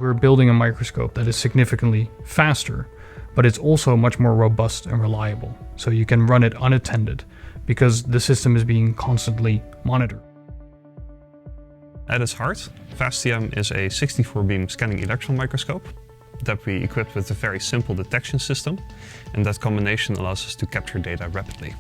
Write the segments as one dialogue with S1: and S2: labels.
S1: We're building a microscope that is significantly faster, but it's also much more robust and reliable. So you can run it unattended because the system is being constantly monitored.
S2: At its heart, FastEM is a 64-beam scanning electron microscope that we equipped with a very simple detection system, and that combination allows us to capture data rapidly.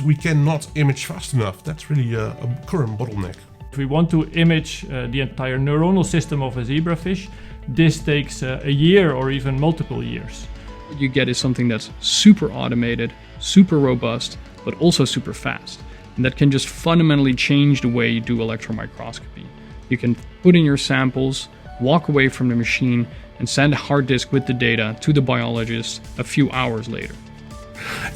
S3: We cannot image fast enough. That's really a current bottleneck.
S4: If we want to image the entire neuronal system of a zebrafish, this takes a year or even multiple years.
S1: What you get is something that's super automated, super robust, but also super fast. And that can just fundamentally change the way you do electron microscopy. You can put in your samples, walk away from the machine, and send a hard disk with the data to the biologist a few hours later.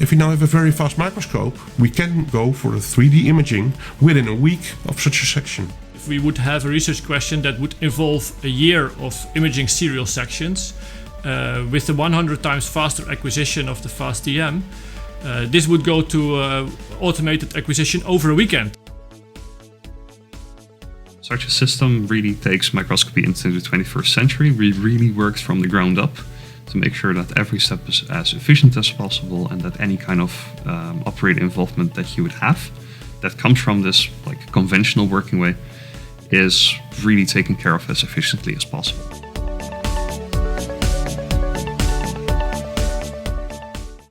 S3: If we now have a very fast microscope, we can go for the 3D imaging within a week of such a section.
S4: If we would have a research question that would involve a year of imaging serial sections, with the 100 times faster acquisition of the FastEM, this would go to automated acquisition over a weekend.
S2: Such a system really takes microscopy into the 21st century. We really worked from the ground up to make sure that every step is as efficient as possible and that any kind of operator involvement that you would have that comes from this conventional working way is really taken care of as efficiently as possible.